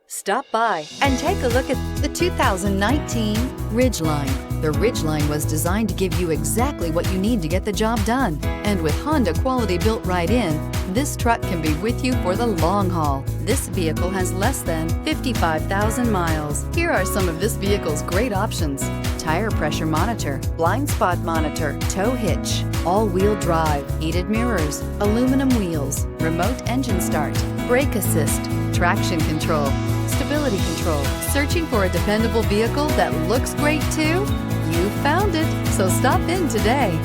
Stop by and take a look at the 2019 Ridgeline. The Ridgeline was designed to give you exactly what you need to get the job done. And with Honda quality built right in, this truck can be with you for the long haul. This vehicle has less than 55,000 miles. Here are some of this vehicle's great options: tire pressure monitor, blind spot monitor, tow hitch, all-wheel drive, heated mirrors, aluminum wheels, remote engine start, brake assist, traction control, stability control. Searching for a dependable vehicle that looks great too? You found it, so stop in today.